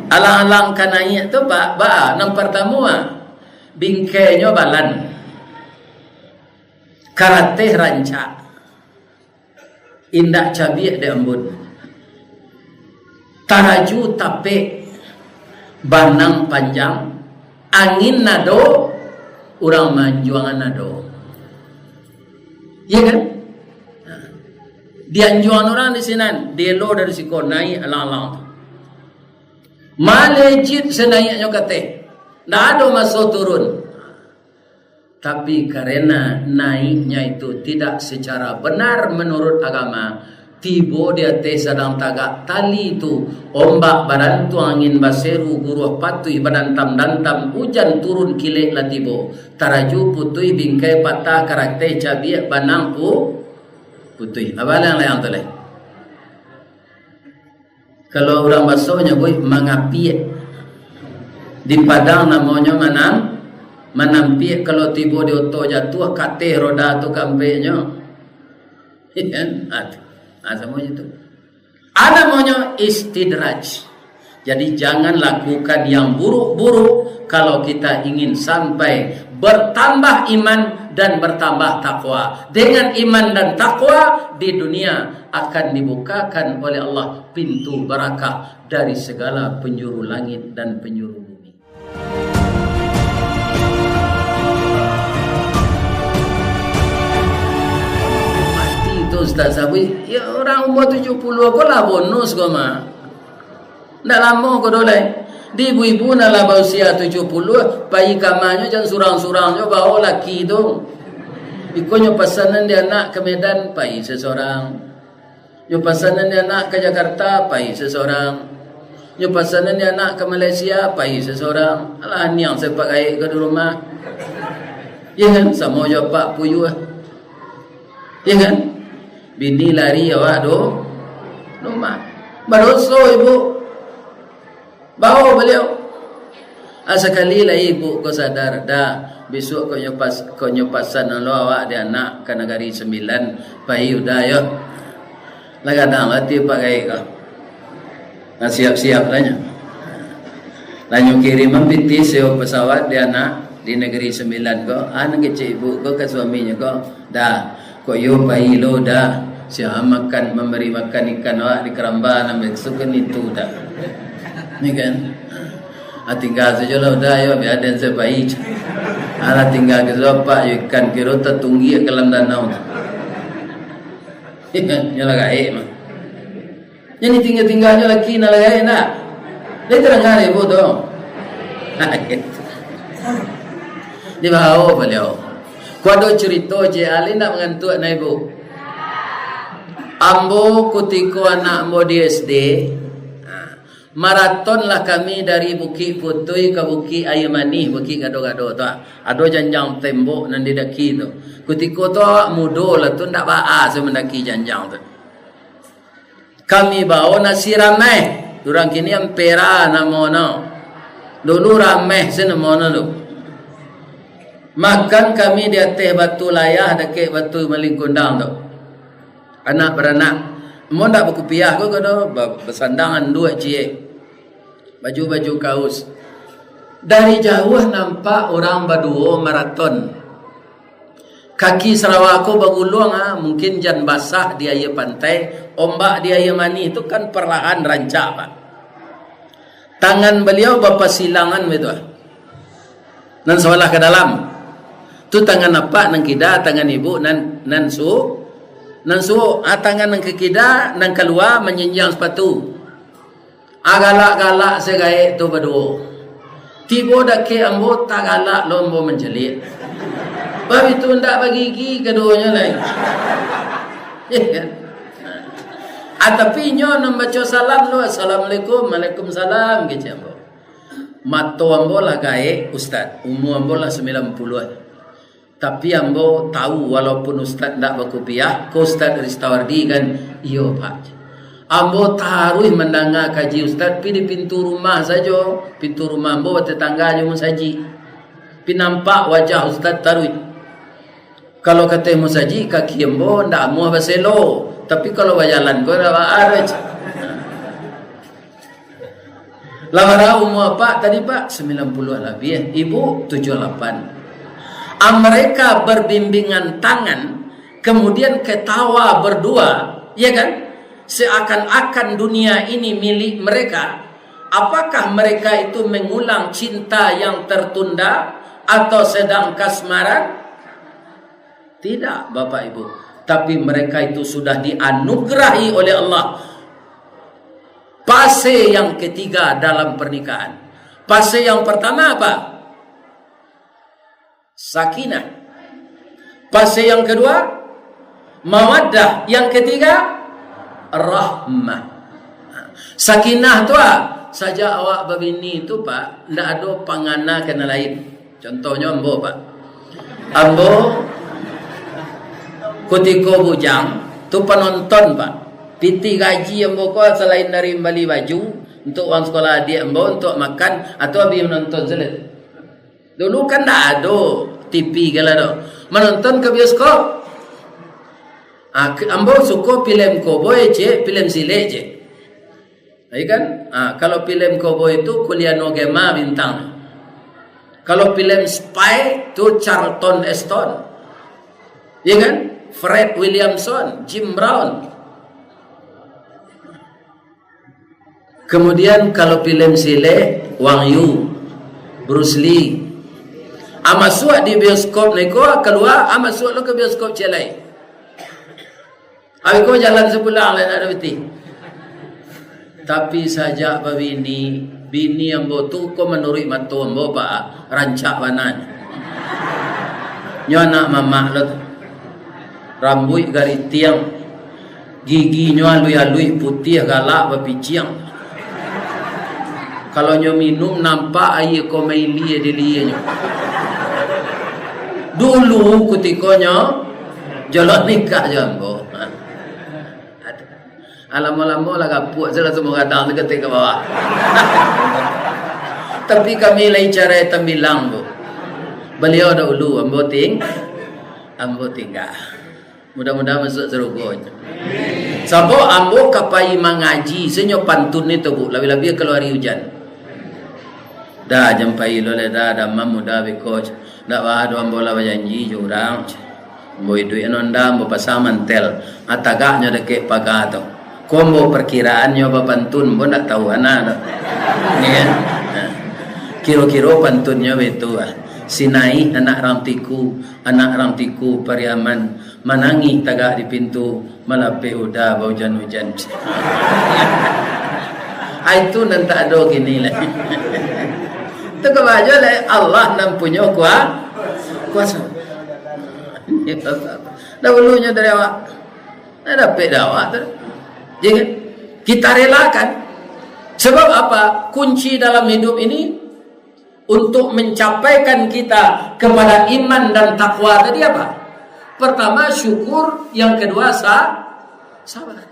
Alang-alang kanai tu nang pertama bingkainya balan. Karate rancak. Indak cabiak de embun. Taraju tape banang panjang. Angin nado, orang manjuangan nado. Ya kan? Dianjuan orang di sini, delo dari siko naik alang-alang. Malejit senaiknya kate, ndak ada masuk turun. Tapi karena naiknya itu tidak secara benar menurut agama, tibo di atas sedang tagak tali itu, ombak badantu angin baseru guruh patui badantam dantam hujan turun kilek lah tibo, taraju putui bingkai patah karakter cabiak banang putui. Apa yang lain tu leh? Kalau orang basuhnya boy mangapiak di Padang namanya manampiak. Kalau tiba di oto jatuh kate roda tu kampenya semua itu ada namanya istidraj. Jadi jangan lakukan yang buruk-buruk kalau kita ingin sampai bertambah iman dan bertambah takwa. Dengan iman dan takwa di dunia akan dibukakan oleh Allah pintu barakah dari segala penjuru langit dan penjuru bumi. Mati itu Ustaz Sabui, ya orang umur 70 aku lah bonus kau mah. Ndak lama kau dolai. Di ibu-ibu nala usia 70, bayi kamarnya jangan surang-surangnya bawa laki tu. Ikonya pesanan dia nak ke Medan, pai seseorang. Yo pesanan dia nak ke Jakarta, pai seseorang. Yo pesanan dia nak ke Malaysia, pai seseorang. Alah ni yang saya pakai ke rumah. Ya kan, sama je pak puyu. Ya kan? Bini lari awak do rumah. Baroso ibu. Bawa beliau. Sekali lah ibu kau sadar dah besok kau nyopasan lo awak dia anak ke negari 9 pai udah yo. Lah kadang hati pakai kau. Nah siap-siap lahnya. Lah kirim binti sewa pesawat dia anak di negeri 9 kau. Anak kecil ibu kau ke suaminya kau. Dah kau yo pai lo dah. Siapa makan memberi makan ikan awak di keramba nampak sukan itu dah. Ni kan tinggal saja lah udah ya biar dan sebaik ala tinggal ke siapa ikan kira tertunggi ke dalam danau nyala gaib mah jadi tinggalnya lagi nala gaib nak dia terang hari ibu tu di bawah beliau kuado cerita je ali nak mengantuk na ibu ambo kutiko anak ambo di SD. Maraton lah kami dari Bukit Putui ke Bukit Air Manis, Bukit Gado-Gado tu. Ada janjang tembok nan didaki tu. Ketika tu muda lah tu ndak baa semendaki janjang tu. Kami bawa nasi rameh. Durang kini ampera namanya. Dulu rameh senamanya tu. Makan kami di atas batu layah dekat batu maling kundang tu. Anak beranak. Mau ndak berkupiah kau tu bersandangan dua cie. Baju-baju kaos. Dari jauh nampak orang berdua maraton. Kaki Sarawak aku bagulung mungkin jan basah di air pantai, ombak di air mani itu kan perlahan rancak pak. Tangan beliau bapa silangan betul. Nan seolah ke dalam. Tu tangan apa nang kida, tangan ibu nan su. Tangan nang ke kida nang keluar menyenjang sepatu. Agalak-galak segaik tu berdua. Tiba dak ke ambo tak galak lombo menjelit. Bab itu ndak bagi gigi keduanya lain. Ya kan? Tapi nyo nak baca salam lo assalamualaikum waalaikumsalam gitu ambo. Mato ambo lah gaek ustaz. Umur ambo lah 90-an. Tapi ambo tahu walaupun ustaz ndak berkopiah, ko ustaz Ristawardi kan iyo pak. Ambo taruh mendengar kaji ustaz pi di pintu rumah saja. Pintu rumah ambo tetangganya musaji. Pi nampak wajah ustaz taruh. Kalau kata musaji kaki ambo ndak mau baselo, tapi kalau berjalan ko dah araj. Lamara umur apa tadi Pak? 90 lebih. Ibu 78. Mereka berbimbingan tangan, kemudian ketawa berdua, ya kan? Seakan-akan dunia ini milik mereka. Apakah mereka itu mengulang cinta yang tertunda atau sedang kasmaran? Tidak, Bapak Ibu. Tapi mereka itu sudah dianugerahi oleh Allah fase yang ketiga dalam pernikahan. Fase yang pertama apa? Sakinah. Fase yang kedua mawaddah. Yang ketiga rahmah. Sakinah tu saja awak berbini tu Pak, ndak ada pangana kena lain. Contohnya ambo Pak. Ambo ketika bujang tu penonton Pak. Piti gaji ambo ko selain dari beli baju untuk uang sekolah adik ambo, untuk makan atau habis menonton saja. Dulu kan tak ada TV kalau menonton ke bioskop. Ambo suka film cowboy je, film silet je. Ya kan? Kalau film cowboy itu Kuliah Nogema bintang. Kalau film spy itu Charlton Heston. Ya kan? Fred Williamson, Jim Brown. Kemudian kalau film silet Wang Yu, Bruce Lee. Masuk di bioskop neko keluar, masuk lo ke bioskop celai. Aku jalan sepulang lain ada beti. Tapi saja babini, bini ambo tu ko menurut matu ambo Pak rancak banan. Nyo anak mama lo rambut gari tiang, gigi nyo alui-alui putih galak bapiciang. Kalau nyo minum nampak air komeili di lianya. Dulu kutikonyo jalan nikah jambo. Alamo-lamo lah kapuk salah semua kadang dekat ke bawah. Tapi kami lain cara tembilang bu. Beliau dahulu ambo tinggal. Mudah-mudahan masuk surga. Sampo ambo kapai mengaji senyo pantun itu bu. Lebih-lebih keluar hujan. Dah jampai lo le dah mamu dah bikoj. Dah wahad ambo lah berjanji jurang. Ambo itu enonda ambo pasamantel. Atagaknya deket pagato. Kombo perkiraannya apa pantun, bo nak tahu anak. Ya. Kira-kira pantunnya betul. Sinai anak rantiku Pariaman menangi tagak di pintu malape udah hujan-hujan. Itu nanti ada gini lah. Itu kebaca lah Allah nampunya kuasa. Dahulunya dari awak. Dapat awak tu. Jadi kita relakan. Sebab apa? Kunci dalam hidup ini untuk mencapaikan kita kepada iman dan takwa tadi apa? Pertama syukur, yang kedua sabar.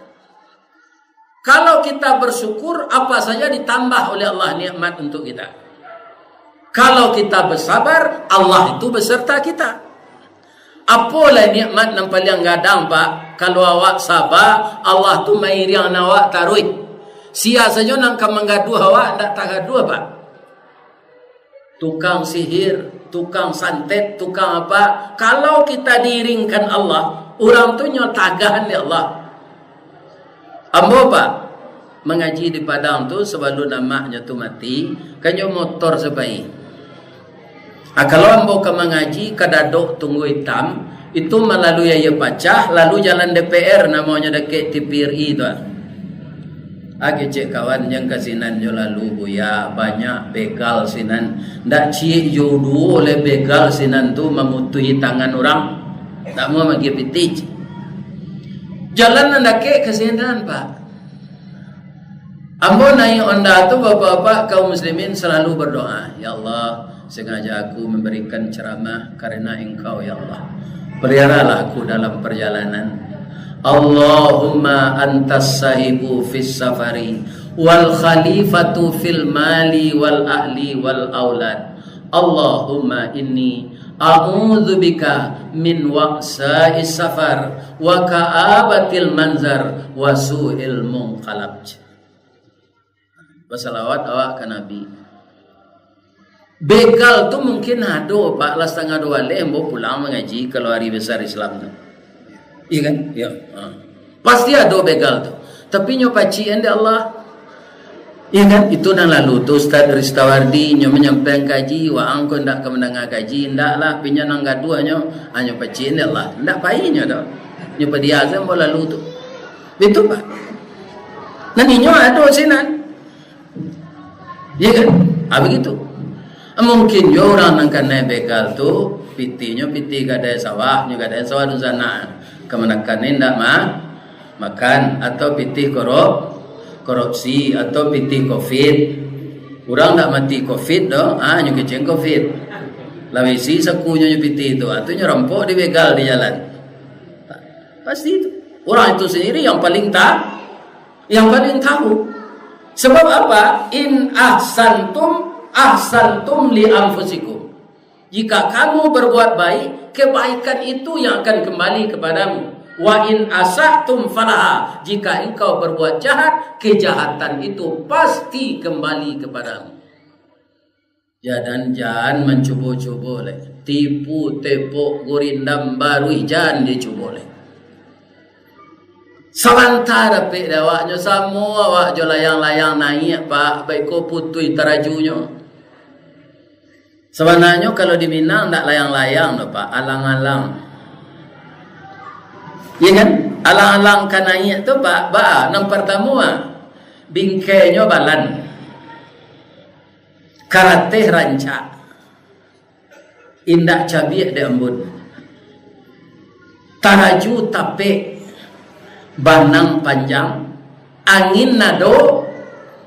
Kalau kita bersyukur, apa saja ditambah oleh Allah nikmat untuk kita. Kalau kita bersabar, Allah itu beserta kita. Apalah nikmat yang paling gadang Pak? Kalau awak sabar, Allah tu mairi yang awak tarui. Sia saja nang menggaduh awak ndak tagaduh Pak. Tukang sihir, tukang santet, tukang apa? Kalau kita diiringkan Allah, orang tu nyo tagahan ya Allah. Ambo Pak mengaji di Padang tu sebelum namanya tu mati, kanyo motor sebaik. Kalau ambo ke mengaji kadadok tunggu hitam itu melalui ya pacah lalu jalan DPR namanya dekat TPRI tu. Cek kawan yang kasinan jo lalu buya banyak begal sinan ndak cie jodoh oleh begal sinan tu memutui tangan orang tak mau bagi pitij. Jalan ndake kasinan Pak. Ambo naik onda tu bapak-bapak kaum muslimin selalu berdoa, ya Allah sengaja aku memberikan ceramah karena Engkau ya Allah. Peliharalah aku dalam perjalanan. Allahumma antas sahibu fis safari wal khalifatu fil mali wal ahli wal aulad. Allahumma inni a'udzubika min wa'sa'is safar wa ka'abatil manzar wa su'il munqalab. bersalawat awak ke Nabi. Begal tu mungkin ada Pak lah setengah dua lembo pulang mengaji kalau hari besar Islam tu. Iya kan? Ya. Pasti ada begal tu. Tapi nyo pacian di Allah. Iya kan? Itu nang lalu tu Ustaz Ristawardi nyo menyampaikan kaji wa angko ndak ke mendengar kaji ndak lah pinya nang gadua nyo hanya pacian di Allah. Ndak pai nyo dah. Nyo pediazam bo lalu tu. Betul Pak. Nanti nyo ada sinan. Iya kan? Begitu. Mungkin yo orang nang kena begal tu pitinya piti gadai sawah nyo gadai sawah tu sana kemenakan ndak makan atau piti korupsi atau piti covid. Orang ndak mati covid do nyo keceng covid lawisi sakunya nyo piti itu atau nyo rampok di begal di jalan. Pasti itu orang itu sendiri yang paling tahu. Sebab apa? In ahsantum li anfusikum. Jika kamu berbuat baik, kebaikan itu yang akan kembali kepadamu. Wa in asatum falaha. Jika engkau berbuat jahat, kejahatan itu pasti kembali kepadamu. Jangan mencuba-cuba leh. Tipu tepuk gurindam barui jangan dicuba leh. Sementara pek awaknya semua awak jo layang-layang naik Pak baik ko putui terajunya. Sebenarnya kalau di Minang tak layang-layang no Pak, alang-alang. Ya kan? Alang-alang kan naik tu Pak, nang pertama bingkainya balan. Karate rancak. Indak cabiak de embun. Taraju tapek banang panjang, angin nado,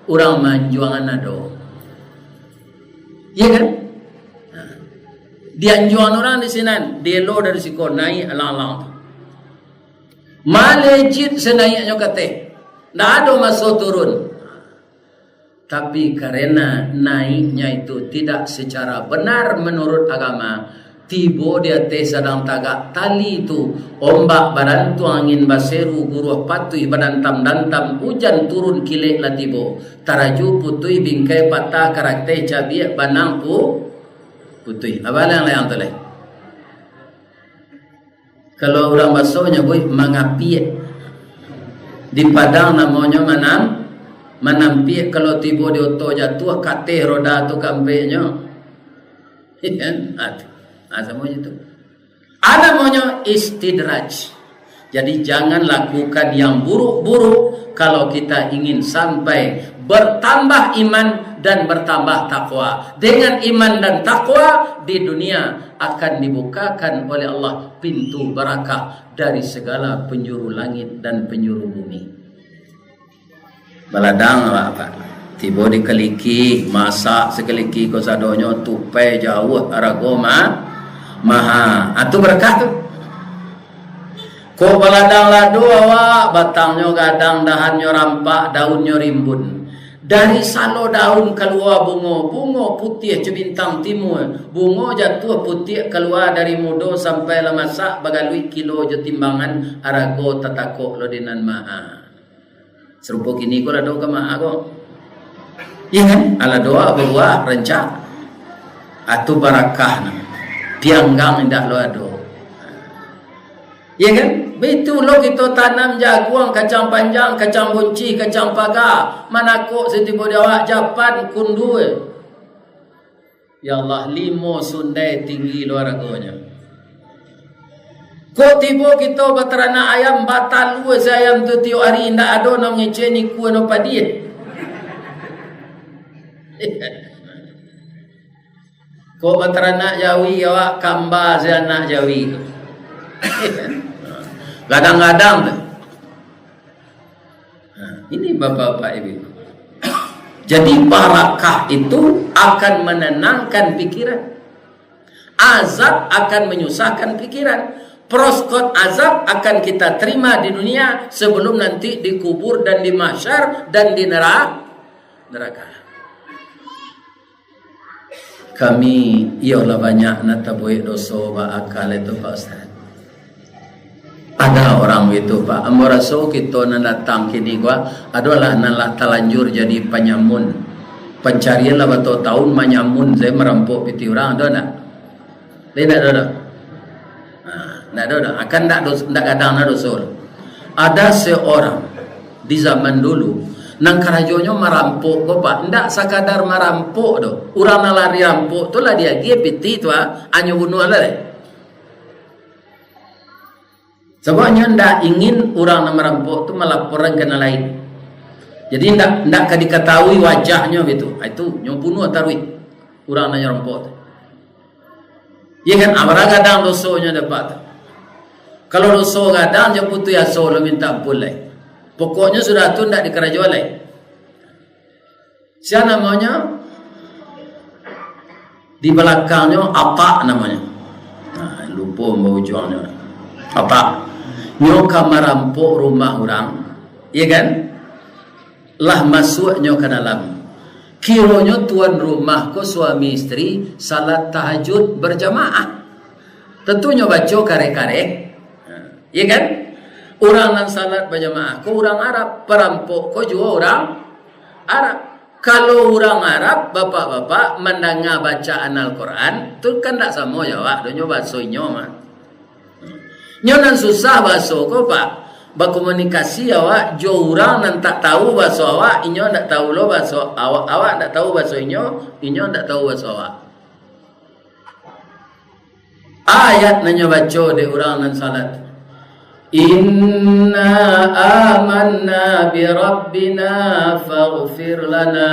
orang manjuangan nado. Iya kan? Dianjuan orang di sini, delo dari siko naik alang-alang. Malejit senaiknya kate, ndak ada masuk turun. Tapi karena naiknya itu tidak secara benar menurut agama, tibo dia teh sedang tagak tali itu ombak badantu angin baseru guruh patui badantam dantam hujan turun kilek lah tibo taraju putui bingkai patah karakter cabiak banang putui abalang yang toleh. Kalau orang basonya boy mangapiek di Padang namanya manampiek kalau tibo di oto jatuh kate roda tu kampenya. Semuanya itu. Ada maunya istidraj. Jadi jangan lakukan yang buruk-buruk kalau kita ingin sampai bertambah iman dan bertambah takwa. Dengan iman dan takwa di dunia akan dibukakan oleh Allah pintu barakah dari segala penjuru langit dan penjuru bumi. Baladang apa? Tiba dikeliki masak sekeliki kosadonyo tupai jauh aragoma maha atu berkah tu. Ko baladang ladu awak batangnya gadang dahannya rampak daunnya rimbun. Dari salo daun keluar bunga putih cebintang timur. Bunga jatuh putih keluar dari mudo sampai lemasak bagalui kilo je timbangan arago tatakok lodinan maha. Serupa kini ko lado ke maha ko. Iya kan? Ala doa berbuah rencak atu barakah pianggang indah lo ado. Iya kan? Betul lo kita tanam jaguang, kacang panjang, kacang bunci, kacang pagar. Manakok setibo awak Japan kundu. Ya Allah, 5 sundai tinggi luar agonya. Kok tiba kita berternak ayam batal lu ayam tu tiap hari indak ada nak ngeceni ku no padi. Kok berternak jawi awak kamba anak jawi. Kadang-kadang ini bapak-bapak ibu. Jadi barakah itu akan menenangkan pikiran. Azab akan menyusahkan pikiran. Proskot azab akan kita terima di dunia sebelum nanti dikubur dan di mahsyar dan di neraka. Kami ialah banyak nataboy dosa ba akal itu Pak Ustaz. Ada orang itu Pak, ambo raso kita nak datang kini gua adalah nak talanjur jadi penyamun. pencarian lah batu tahun manyamun saya merampok piti orang ada nak? Dia nak ada. Nak ada. Akan tak kadang nak dosa. Ada seorang di zaman dulu nang karajonyo merampok ko pak, ndak sekadar merampok do. Urang na lari rampok tu lah dia ge piti tu anyo bunuh lah. Sebabnya ndak ingin orang na merampok tu melaporkan ke lain. Jadi ndak diketahui wajahnya gitu. Itu nyo bunuh tarui urang na rampok. Ya kan abra kadang dosonya dapat. Kalau dosa kadang je putu ya solo minta ampun lai. Pokoknya sudah tu ndak dikerajo lai. Siapa namanya? Di belakangnya apa namanya? Lupa mau jualnya. Apa? Nyoka merampok rumah orang, iya kan? Lah masuknya ke dalam. Kiranya tuan rumah ko suami istri salat tahajud berjamaah. Tentunya baca karek-karek, iya kan? Orang yang salat berjamaah, ko orang Arab, perampok ko juga orang Arab. Kalau orang Arab, bapak-bapak mendengar bacaan Al-Quran, tu kan tak sama jawab, donyo bahasanya mah. Nyonan susah bahasa ko pak, berkomunikasi awak, jo orang nan tak tahu bahasa awak, inyo tak tahu lo bahasa awak, awak tak tahu bahasa inyo tak tahu bahasa awak. Ayat nanya baca de orang nan salat. Inna amanna bi rabbina faghfir lana.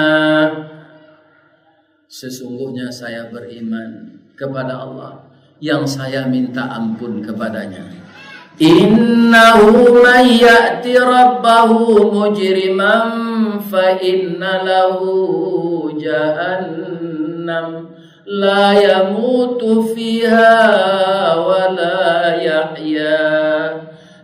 Sesungguhnya saya beriman kepada Allah yang saya minta ampun kepadanya. Innahu man ya'ti rabbahu mujriman fa inna lahu jahannam la yamutu fiha wa la yahya.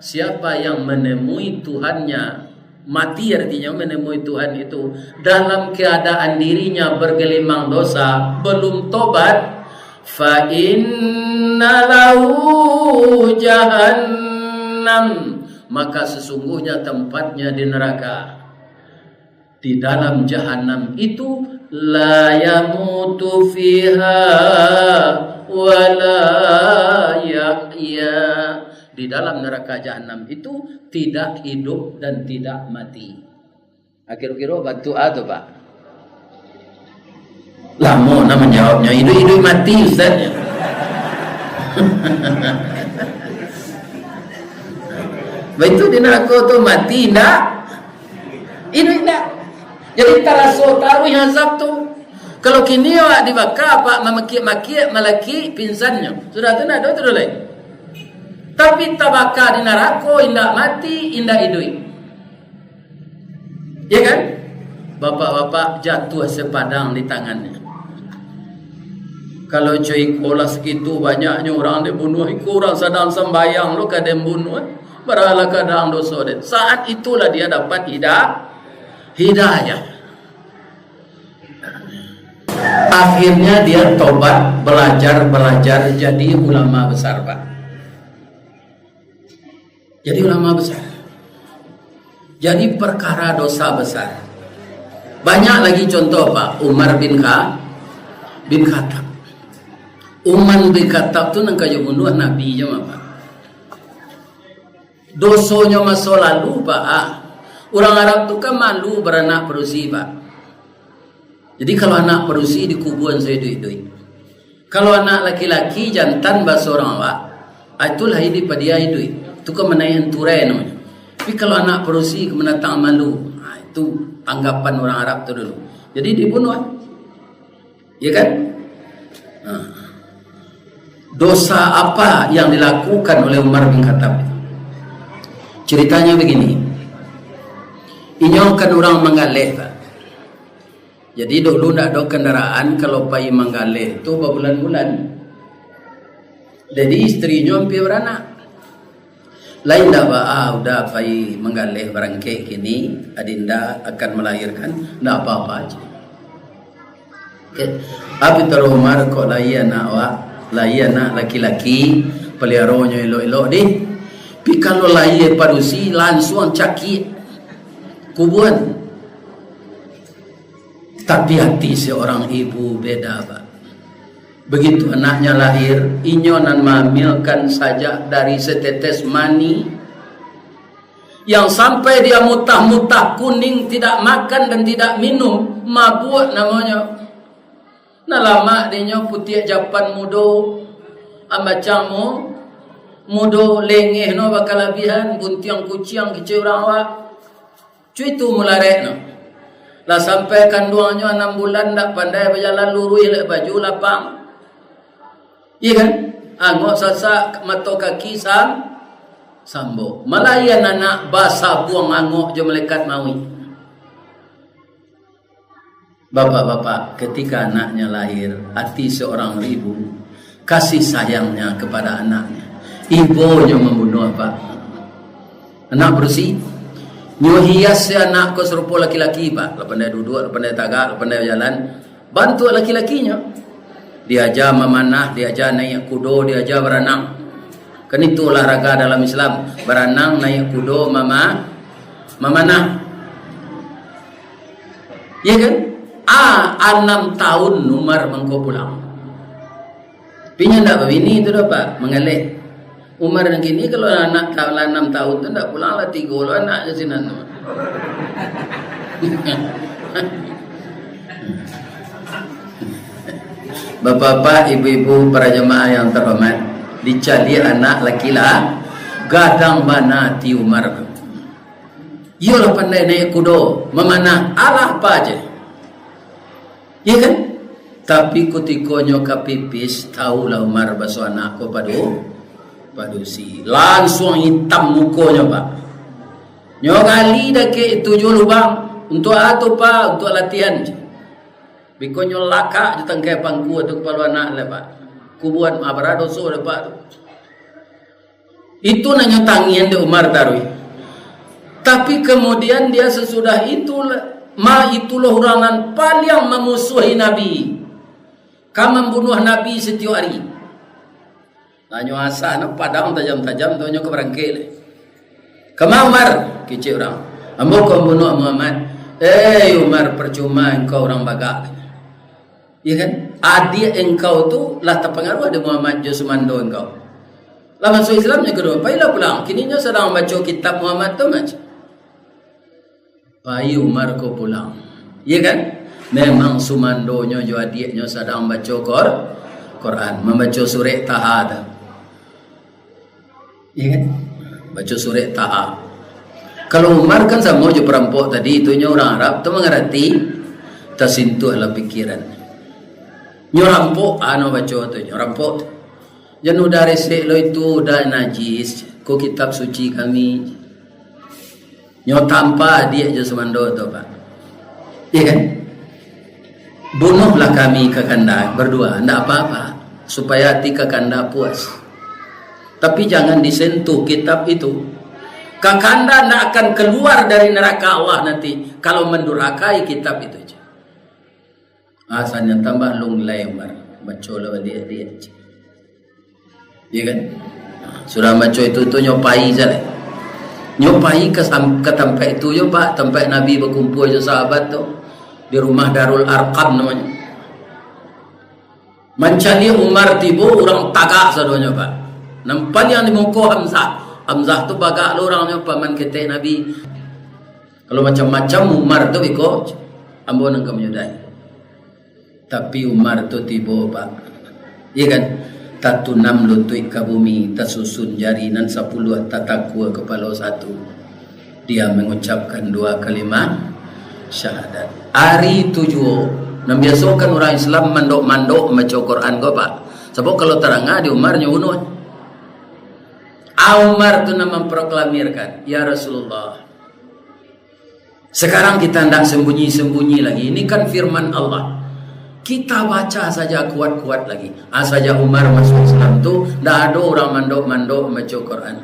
Siapa yang menemui Tuhannya, mati artinya menemui Tuhan itu dalam keadaan dirinya bergelimang dosa, belum tobat, fa inna lahu jahannam, maka sesungguhnya tempatnya di neraka. Di dalam jahanam itu la yamutu fiha wa la yahya. Di dalam neraka jahanam itu tidak hidup dan tidak mati. Kira-kira batu atau pak? Lama nak menjawabnya, hidup mati Ustaz. Betul di neraka tu mati tak? Hidup tak? Jadi terasa taruh yang azab tu. Kalau kini awak dibakar pak memaki-maki melaki pinsannya. Sudah tu nak ada tu lain. Tapi tabakar di neraka indah mati, indah hidup. Ya kan? Bapak-bapak jatuh sepadang di tangannya. Kalau cuy kolah segitu banyaknya orang dibunuh, orang sedang sembayang lo kadang bunuh, beralah kadang dosa dia. Saat itulah dia dapat hidayah. Akhirnya dia tobat, belajar jadi ulama besar pak. Jadi ulama besar. Jadi perkara dosa besar. Banyak lagi contoh pak. Umar bin Khattab. Umar bin Khattab tu nang kayu bunuh Nabi je pak. Dosonya masa lalu pak. Orang Arab tu kan malu beranak perusi pak. Jadi kalau anak perusi di kuburan saya duit-duit. Kalau anak laki-laki jantan bahasa orang pak. Itulah hidup dia duit. Itu kan menaikkan turai namanya. Tapi kalau anak perusi menatang malu, itu anggapan orang Arab tu dulu. Jadi dibunuh, ya kan? Dosa apa yang dilakukan oleh Umar bin Khattab? Ceritanya begini. Inyong kan orang Manggaleh, Pak. Jadi dulu nak ada kendaraan kalau pergi Manggaleh tu berbulan-bulan. Jadi istrinya hampir beranak. Lain dah pak, udah pergi Manggaleh berangkek kini, adinda akan melahirkan, tak apa-apa aja. Okay. Tapi terus Umar kok lahir anak laki-laki, peliharanya elok-elok deh. Tapi kalau lahir padusi langsung caki kuburan. Tapi hati seorang ibu beda, Pak. Begitu anaknya lahir, inyonan memamilkan saja dari setetes mani yang sampai dia mutah-mutah kuning, tidak makan dan tidak minum, mabuk namanya. Nah lama dia putih japan mudo, amacang mudo lengeh no bakalabihan, buntiang kuciang kecil orang awak. Cuy itu mularek no. Lah sampai kandungannya 6 bulan tak pandai berjalan lurus le baju lapang. Iya kan? Angok sasak mata kaki sambo. Malayan anak basah buang angok je malaikat maui. Bapak-bapak, ketika anaknya lahir, hati seorang ibu kasih sayangnya kepada anaknya. Ibunya membunuh apa? Anak bersih. Nyo hias si anak ko serupa laki-laki, Pak. Lepas dia duduk, lepas dia tagak, lepas dia jalan, bantu laki-lakinya. Diajar memanah, diajar naik kudo, diajar berenang. Kan itu olahraga dalam Islam. Berenang, naik kudo, memanah. Ya kan? 6 tahun Umar mengko pulang. Pinya ndak begini itu dah, Pak, mengelek. Umar yang gini kalau anak 6 tahun tu tak pulang lah 3 anak je sini. Bapak-bapak, ibu-ibu, para jemaah yang terhormat, dicari anak laki-laki gadang mana ti Umar. Yolah pandai naik kudo, memanah, alah apa aja. Ya kan? Tapi kutikonyo kapipis, tahulah Umar basuh anak ko padusi. Langsung hitam mukonya, Pak. Nyo kali dah ke 7 lubang. Untuk apa, Pak? Untuk latihan. Bikonyo laka je tangkai pangku atau kepala anak lah, Pak. Ku buat mabarado so dah, Pak. Itu nanya tangian de Umar Darwi. Tapi kemudian dia sesudah itulah orangan paling memusuhi Nabi. Kamu membunuh Nabi setiap hari. Nanyo asa nak padang tajam-tajam tu nyo ke berangkil. Kemau Umar kecil orang. Ambo kau bunuh Muhammad. Umar, percuma engkau orang bagak. Ya kan? Adik engkau tu lah terpengaruh ada Muhammad Josmando engkau. Lah masuk Islamnya kedua. Pailah pulang. Kini nyo sedang baca kitab Muhammad tu macam. Pai Umar kau pulang. Ya kan? Memang sumandonyo jo adiknya sedang baca Quran, membaca surah Taha. Ya kan? Baca surah Taha. Kalau Umar kan sama je perampok tadi, itunya orang Arab tu mengerti, tersentuh dalam pikiran. Nyo rampok, baca tu, nyo rampok. Jangan udah resek lo itu udah najis, ko kitab suci kami. Nyo tanpa dia je semando tu, Pak. Ya kan? Bunuhlah kami ke kanda berdua, tidak apa-apa, supaya hati ke kanda puas. Tapi jangan disentuh kitab itu. Kakanda tidak akan keluar dari neraka Allah nanti kalau mendurhakai kitab itu. Asalnya tambah lunglai Umar, baca lah dia. Ya kan? Sudah baca itu nyopai saja. Nyopai ke tempat itu je, Pak, tempat Nabi berkumpul je sahabat tu. Di rumah Darul Arqam namanya. Mencari Umar tiba orang tagak sadonya, Pak. Nampak yang di muka Hamzah tu bagak lo orangnya paman kita Nabi. Kalau macam-macam Umar tu ikut ambo nang menyudai. Tapi Umar tu tiba, Pak. Iya kan? Tatunam lutui ke bumi, tasusun jarinan 10 tatakua kepala 1. Dia mengucapkan 2 kalimat syahadat. Hari 7 nan biasakan orang Islam mandok-mandok baca Quran go, Pak. Sebab kalau terangah di Umarnya unuh. Umar tu nama memproklamirkan, ya Rasulullah, sekarang kita tidak sembunyi-sembunyi lagi. Ini kan firman Allah. Kita baca saja kuat-kuat lagi. Saja Umar masuk Islam tu, tidak ada orang mandok-mandok baca Quran.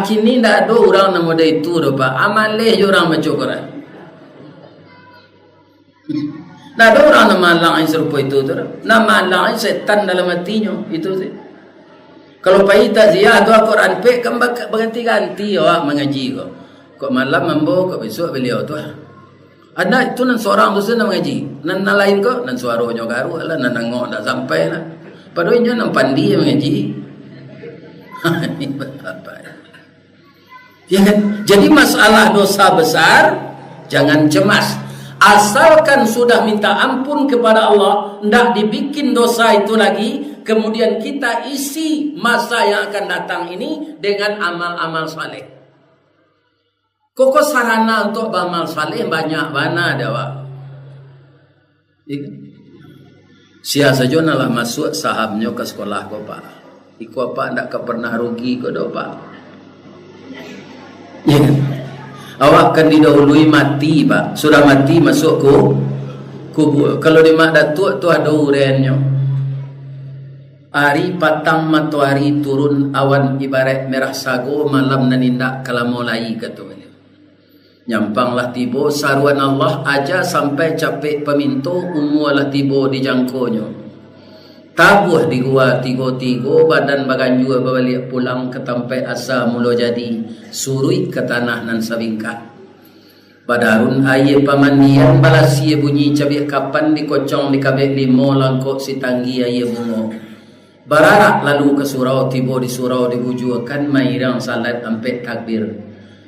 Kini tidak ada orang nama dia itu, Pak. Amalih orang baca Quran. Tidak ada orang nama lain serupa itu. Nama lain setan dalam hatinya. Itu sih. Kalau pagi takziah tu Quran pe kan berganti-ganti awak mengaji kok. Kok malam mambo kok besok beliau tu. Ada itu nan seorang tu sana mengaji. Nan lain ko nan suaronyo garu lah nan nangok dah sampai lah. Padahal nya nan pandi mengaji. Ini apa ya? Ya kan? Jadi masalah dosa besar jangan cemas. Asalkan sudah minta ampun kepada Allah, hendak dibikin dosa itu lagi, kemudian kita isi masa yang akan datang ini dengan amal-amal saleh. Koko sarana untuk beramal saleh banyak mana ada, Pak. Sia saja nalah masuk sahamnya ke sekolah ko, Pak. Iku apa ndak pernah rugi ko do, Pak. Ya kan? Awak kan didahului mati, Pak. Sudah mati masuk ke kubur. Kalau di mak datuk tu ada urennya. Hari patang matahari turun awan ibarat merah sago, malam nanindak kalau mulai katanya. Nyampanglah tibo saruan Allah aja sampai capek peminto umualah tibo dijangkonya. Tabuh di gua tigo-tigo badan baganjua balik pulang ke tempat asa mula jadi surui ke tanah nan sabingkat. Badarun aye pamandian balas ye bunyi cabik kapan dikocong di kabek limo langkok si tanggi aye bungo. Bararak lalu ke surau tibo di surau dibujuakan mairang salat sampai takbir.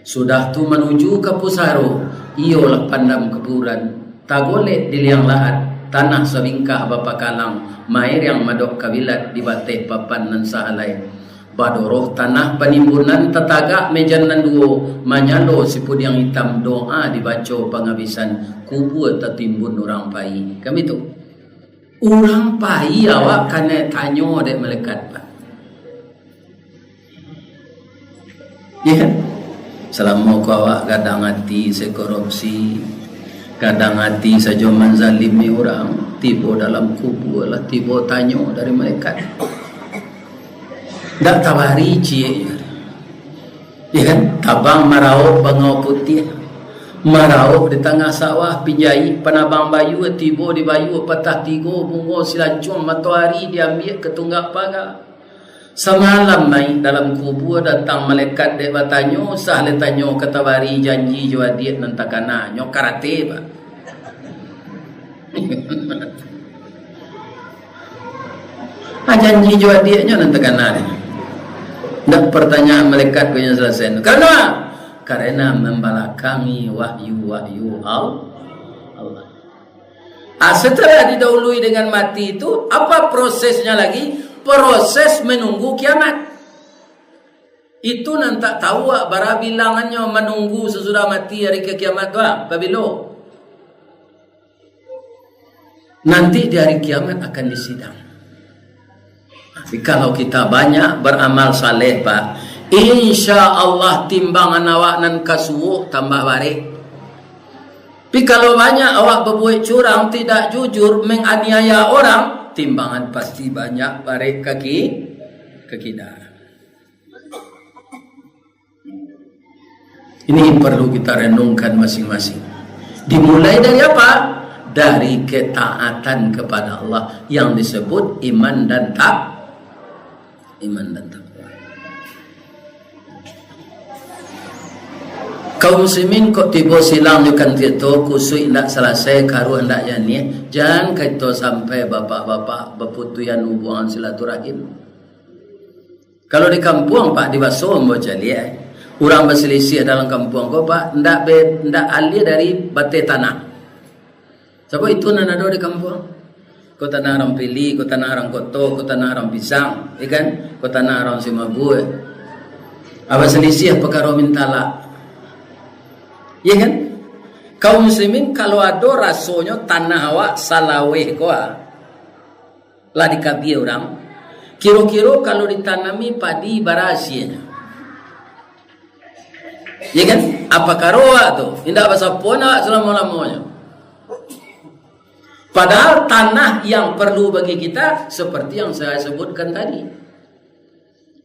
Sudah tu menuju ke pusaro, iyolah pandam keburan. Tagolek di liang lahat. Tanah sabingkah bapa kalang, mair yang madok kabilat di bateh papan nan sahalai. Badoroh tanah penimbunan tetagak mejan nan duo, manyalo sipud yang hitam doa dibaca pengabisan, kubur tertimbun orang pai. Kami tu orang pai awak kena tanyo dek melekat, Pak. Ya, selama kau awak gadang hati sekorupsi, kadang hati saja menzalimi orang, tiba dalam kubur lah, tiba tanyo dari malaikat. Tak tawari cie, ya kan? Tabang marau bangau putih, marau di tengah sawah pinjai penabang bayu, tiba di bayu patah tigo bungo silancung matahari diambil ke tunggak pagar. Semalam mai dalam kubur datang malaikat dek batanyo sah le tanyo katawari janji jua diet nan takana nyo karate, Pak. Janji jua dietnya nan takana ni. Ndak pertanyaan malaikat punya selesai. Karena membelakangi wahyu Allah. Setelah didahului dengan mati itu, apa prosesnya lagi? Proses menunggu kiamat. Itu nan tak tahu bara bilangannya menunggu sesudah mati hari ke kiamat wa babilo. Nanti di hari kiamat akan disidang. Tapi kalau kita banyak beramal saleh, Pak, insya Allah timbangan awak nan kasuwuh tambah baik. Tapi kalau banyak awak berbuat curang, tidak jujur, menganiaya orang, timbangan pasti banyak barik kaki kita. Ini perlu kita renungkan masing-masing. Dimulai dari apa? Dari ketaatan kepada Allah yang disebut iman dan takwa. Kaum muslimin kok tiba silang jukan tito kusui ndak selesai karu ndak yani jangan kaito sampai bapak-bapak berputuyan hubungan silaturahim. Kalau di kampung, Pak, di Baso membaca lihat orang berselisih dalam kampung kau, Pak, ndak alih dari batai tanah. Siapa itu nan ada di kampung? Kau tanah orang pilih, kau tanah orang koto, kau tanah orang pisang, ikan, kau tanah orang simabu. Apa selisih perkara mintala? Ya kan? Kaum muslimin kalau ada rasanya tanah awak salaweh koa lah dikabi orang, kira-kira kalau ditanami padi barasianya. Ya kan? Apa karoa tu? Indah bahasa pona selama-lamanya. Padahal tanah yang perlu bagi kita seperti yang saya sebutkan tadi.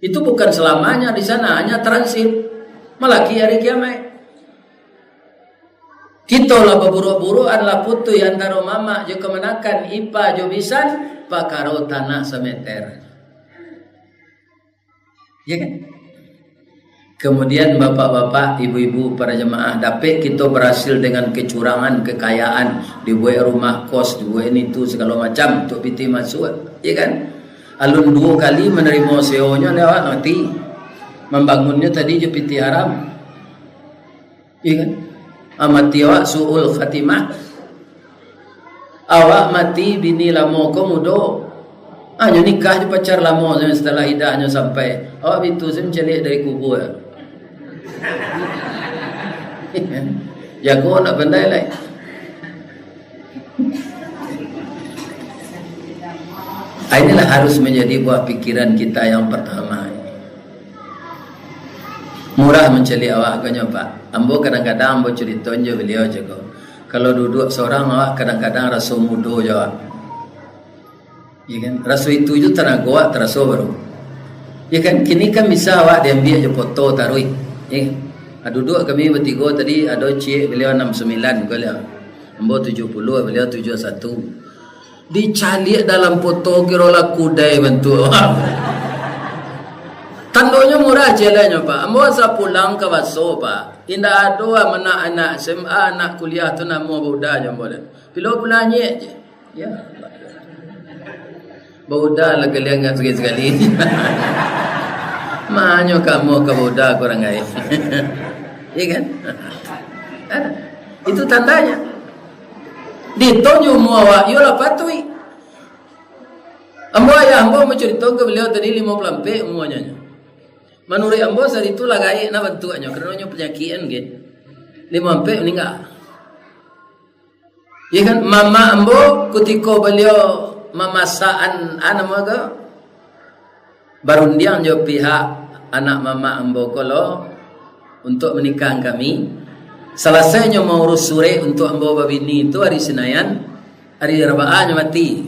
Itu bukan selamanya di sana, hanya transit. Malaki hari kiamat. Kita lah berburu-buru adalah putu yang antara mama jo kemenakan ipa jo bisan pakaro tanah semeter. Ya kan? Kemudian bapak-bapak, ibu-ibu, para jemaah, dapat kita berhasil dengan kecurangan, kekayaan, dibuat rumah kos, dibuat itu segala macam untuk piti masuk, ya kan? Alun 2 kali menerima seonya lewat mati, membangunnya tadi je piti haram, ya kan? Amati awak su'ul khatimah, awak mati bini lama kau muda. Hanya nikah je pacar lama setelah idahnya sampai. Awak itu saya mencelik dari kubur. Ya kau nak pandai lah. Inilah harus menjadi buah pikiran kita yang pertama. Murah mencelik awak kanya Pak. Ambo kadang-kadang ambo cerita je beliau jago. Kalau duduk seorang awak kadang-kadang rasa muda jawab. Ya kan? Rasa itu tenaga awak terasa baru. Ya kan? Kini kan bisa awak diambil je foto taruh. Ya. Duduk kami bertiga tadi ada cik beliau 69 beliau. Ambo 70 beliau 71. Dicalik dalam foto kira lah kudai bentuk. Tandanya murah jalannya Pak. Ambo asa pulang ke Baso Pak. Indah ada anak-anak SMA, anak kuliah tu nama budak je boleh. Bila pulangnya je. Ya. Budak lah kalian kan sekali-sekali. Manyo kamu ke budak kurang gaya. Ya kan? Itu tandanya. Ditonyo muawa, yola patui. Ambo ayah ambo mencerita ke beliau tadi 50 lampe umuannya. Menurut ambo saat itu lagai na bantuannya kerana nyo penyakitan ke. 5 lampe meninggal. Ya kan? Mama ambo ketika beliau memasaan anak mereka barundiang jo pihak anak mama ambo kalau untuk menikah kami. Selesainya mau urus sore untuk ambo babini itu hari Senayan, hari Rabaahnya mati.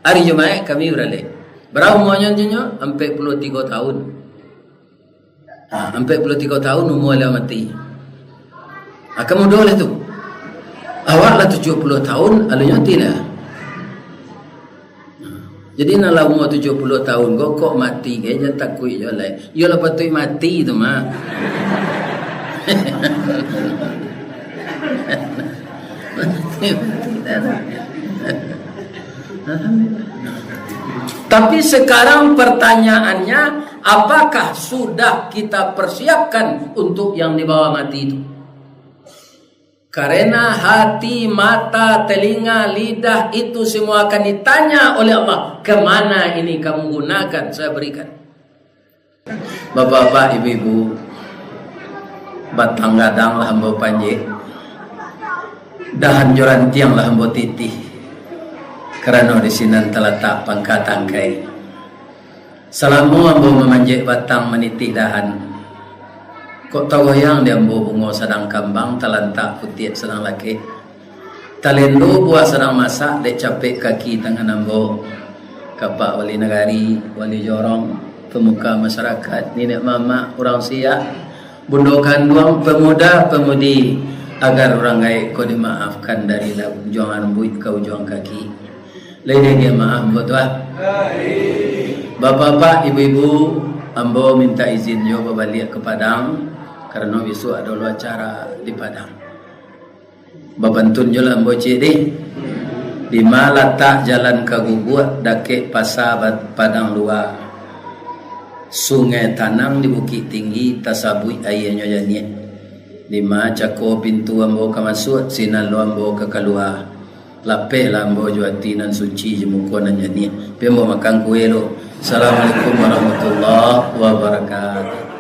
Hari Jumat kami beralih. Berapa umurnya jenyo? 43 tahun. 43 tahun umur dia mati. Kamu boleh tu. Awaklah 70 tahun, alunya tidak. Jadi nalar umur 70 tahun kok mati ke jangan takut je lah. Yo lah patut mati tu mah. Tapi sekarang pertanyaannya, apakah sudah kita persiapkan untuk yang dibawa mati itu? Karena hati, mata, telinga, lidah itu semua akan ditanya oleh Allah. Kemana ini kamu gunakan? Saya berikan. Bapak-bapak, ibu-ibu, batang gadang lah hamba panjik, dahan joran tiang lah hamba titih. Kerana di sini terletak pangkat tangkai. Selama hamba memanjik batang menitih dahan, kok tahu yang dia ambo bungo sedang kambang telantak putih sedang laki. Talendo buah sedang masak dek capek kaki tangan ambo. Kapak wali negari, wali jorong, pemuka masyarakat, nenek mama, orang siap, bunda kandung, pemuda, pemudi, agar orang gaib kau dimaafkan dari ujuan buit ke ujuan kaki. Lain dia maaf buat tuan. Bapak-bapak, ibu-ibu, ambo minta izin jo balik ke Padang. Karena besok ada acara di Padang. Babantun jolah ambo cik deh. Di Malatak jalan Kagubuat dake pasar Padang luar. Sungai Tanang di Bukit Tinggi tasabui airnya jani. Di ma cako pintu ambo ka masuk sinan lo ambo ke keluar. Lapeh lah ambo juati nan suci jemuko nan jani. Pembo makan kue lo. Assalamualaikum warahmatullahi wabarakatuh.